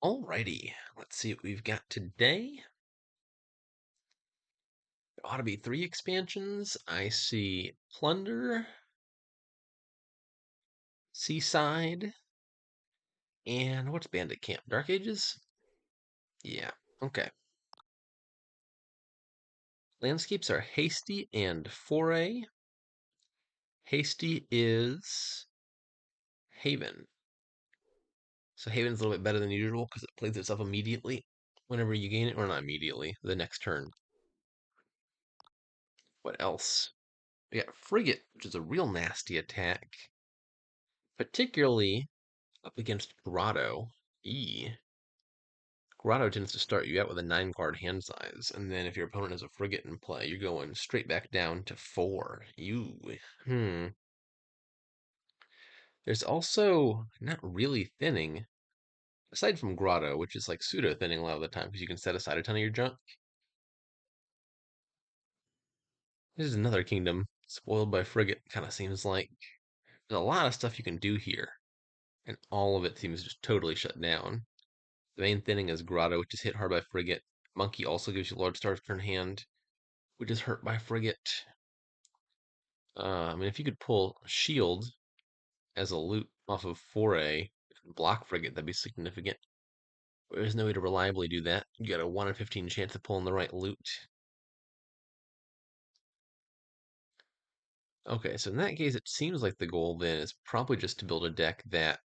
Alrighty, let's see what we've got today. There ought to be 3 expansions. I see Plunder, Seaside, and what's Bandit Camp? Dark Ages? Yeah, okay. Landscapes are Hasty and Foray. Hasty is Haven. So Haven's a little bit better than usual because it plays itself immediately whenever you gain it, or not immediately, the next turn. What else? We got Frigate, which is a real nasty attack, particularly up against Grotto. Grotto tends to start you out with a 9 card hand size, and then if your opponent has a frigate in play, you're going straight back down to 4. Hmm. There's also not really thinning, aside from Grotto, which is like pseudo thinning a lot of the time because you can set aside a ton of your junk. This is another kingdom spoiled by frigate, kind of seems like. There's a lot of stuff you can do here, and all of it seems just totally shut down. The main thinning is Grotto, which is hit hard by frigate. Monkey also gives you large stars turn hand, which is hurt by frigate. I mean, if you could pull shield as a loot off of Foray, block frigate, that'd be significant. There's no way to reliably do that. You got a 1 in 15 chance of pulling the right loot. Okay, so in that case, it seems like the goal then is probably just to build a deck that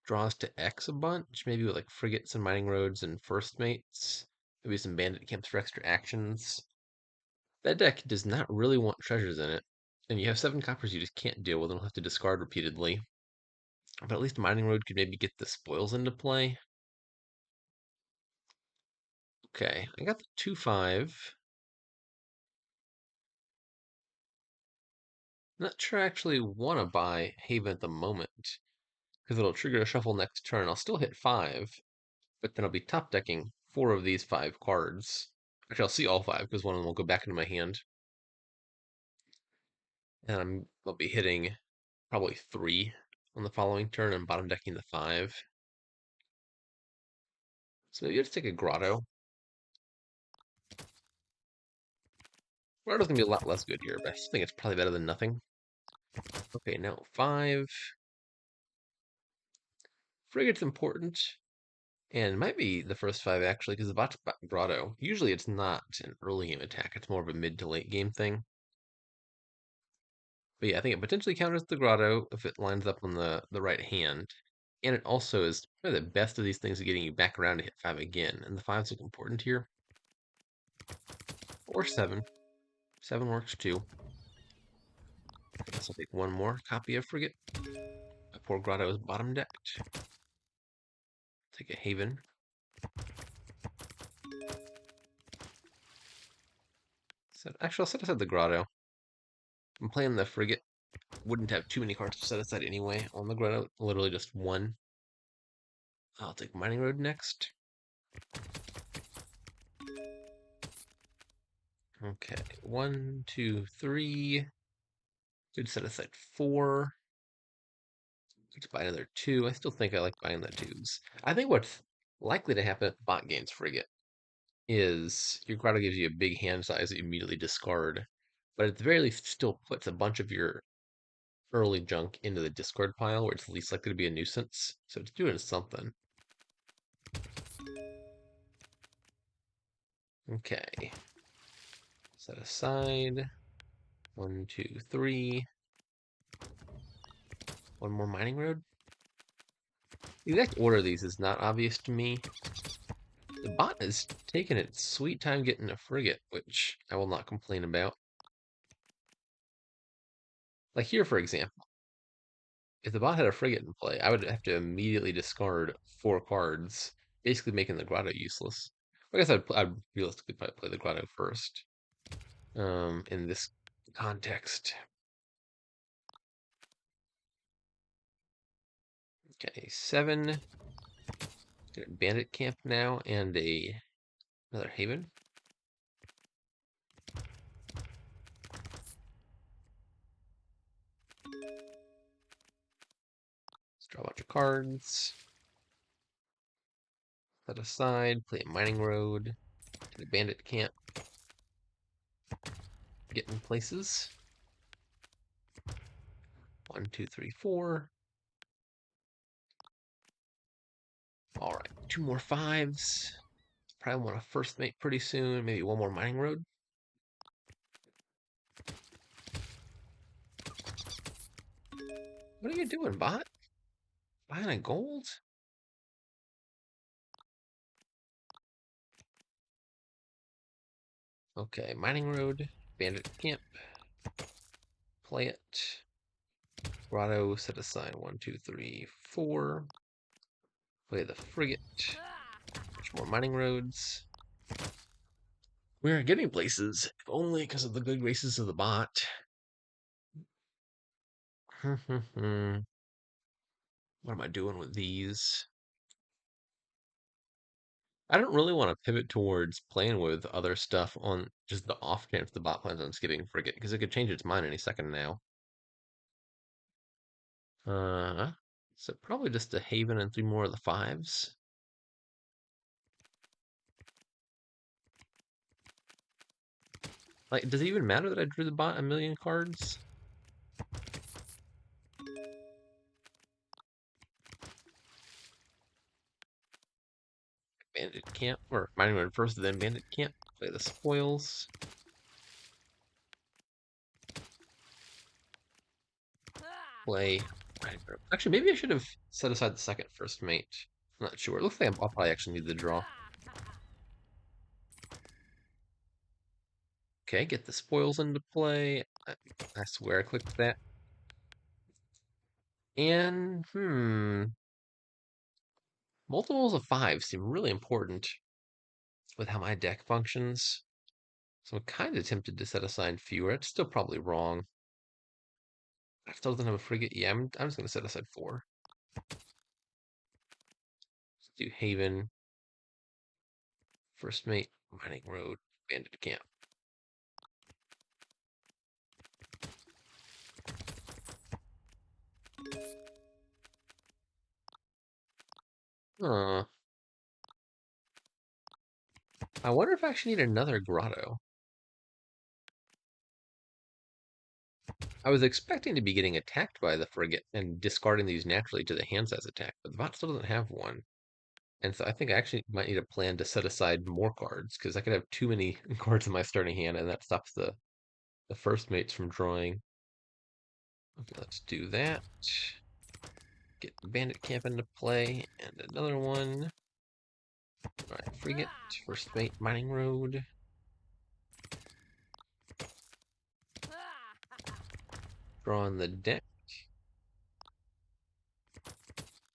draws to X a bunch, maybe with like frigates and mining roads and first mates, maybe some bandit camps for extra actions. That deck does not really want treasures in it, and you have 7 coppers you just can't deal with and will have to discard repeatedly. But at least Mining Road could maybe get the spoils into play. Okay, I got the 2/5. Not sure I actually want to buy Haven at the moment, because it'll trigger a shuffle next turn. I'll still hit 5, but then I'll be top decking 4 of these 5 cards. Actually, I'll see all 5, because one of them will go back into my hand. And I'll be hitting probably 3 on the following turn and bottom decking the 5. So maybe I'll just take a Grotto. Grotto's gonna be a lot less good here, but I still think it's probably better than nothing. Okay, now 5. Frigate's important, and might be the first 5 actually, because the bot's Grotto. Usually it's not an early game attack, it's more of a mid to late game thing. But yeah, I think it potentially counters the Grotto if it lines up on the right hand. And it also is probably the best of these things at getting you back around to hit 5 again. And the 5's look important here. Or 7. 7 works too. I guess I'll take one more copy of Frigate. My poor Grotto is bottom decked. Take a Haven. Actually, I'll set aside the Grotto. I'm playing the Frigate. Wouldn't have too many cards to set aside anyway on the Grotto. Literally just one. I'll take Mining Road next. Okay, 1, 2, 3. Could set aside 4. Could buy another 2. I still think I like buying the 2s. I think what's likely to happen if the bot gains Frigate is your Grotto gives you a big hand size that you immediately discard, but at the very least still puts a bunch of your early junk into the discard pile where it's least likely to be a nuisance. So it's doing something. Okay. Set aside. 1, 2, 3. One more mining road. The exact order of these is not obvious to me. The bot is taking its sweet time getting a frigate, which I will not complain about. Like here, for example, if the bot had a frigate in play, I would have to immediately discard 4 cards, basically making the Grotto useless. I guess I'd realistically probably play the Grotto first. In this context. Okay, 7. Get a bandit camp now and another haven. Let's draw a bunch of cards. Set aside, play a mining road, to the bandit camp, get in places. 1, 2, 3, 4. All right, 2 more 5s. Probably want a first mate pretty soon. Maybe 1 more mining road. What are you doing, bot? Buying a gold? Okay, mining road, bandit camp. Play it. Grotto, set aside 1, 2, 3, 4. Play the frigate. More mining roads. We are getting places, if only because of the good graces of the bot. What am I doing with these? I don't really want to pivot towards playing with other stuff on just the off chance the bot plans on skipping frigate, because it could change its mind any second now. So probably just a Haven and 3 more of the 5s. Like, does it even matter that I drew the bot a million cards? Bandit camp, or mining run first, then bandit camp. Play the spoils. Play. Actually, maybe I should have set aside the second first mate. I'm not sure. It looks like I'll probably actually need the draw. Okay, get the spoils into play. I swear I clicked that. And, multiples of 5 seem really important with how my deck functions. So I'm kind of tempted to set aside fewer. It's still probably wrong. I still don't have a frigate. Yeah, I'm just going to set aside 4. Let's do Haven, First Mate, Mining Road, Bandit Camp. I wonder if I actually need another grotto. I was expecting to be getting attacked by the frigate and discarding these naturally to the hand size attack, but the bot still doesn't have one. And so I think I actually might need a plan to set aside more cards, because I could have too many cards in my starting hand, and that stops the first mates from drawing. Okay, let's do that. Get Bandit Camp into play, and another one. Alright, frigate, first mate, Mining Road. Draw on the deck.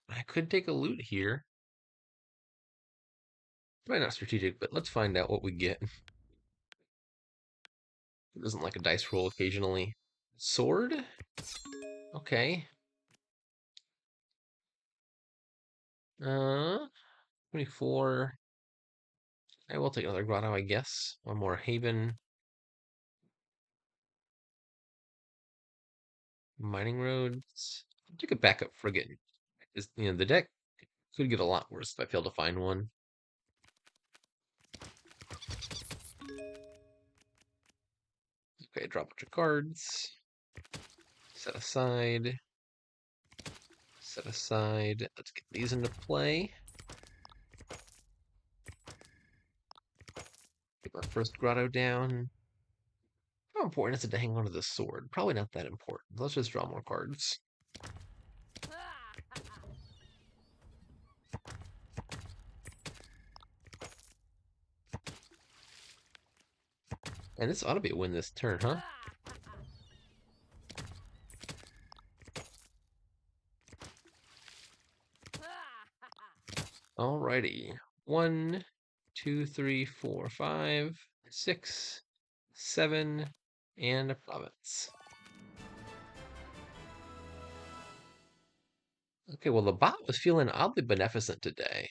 I could take a loot here. Probably not strategic, but let's find out what we get. It doesn't like a dice roll occasionally. Sword? Okay. 24. I will take another grotto, I guess. 1 more Haven. Mining roads. I'll take a backup frigate. The deck could get a lot worse if I fail to find one. Okay, drop a bunch of cards. Set aside. Set aside. Let's get these into play. Get my first grotto down. How important is it to hang on to the sword? Probably not that important. Let's just draw more cards. And this ought to be a win this turn, huh? Alrighty. 1, 2, 3, 4, 5, 6, 7, and a province. Okay, well, the bot was feeling oddly beneficent today.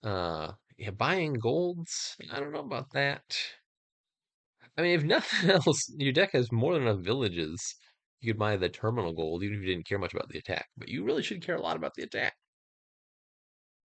Yeah, buying golds. I don't know about that. I mean, if nothing else, your deck has more than enough villages. You could buy the terminal gold, even if you didn't care much about the attack. But you really should care a lot about the attack.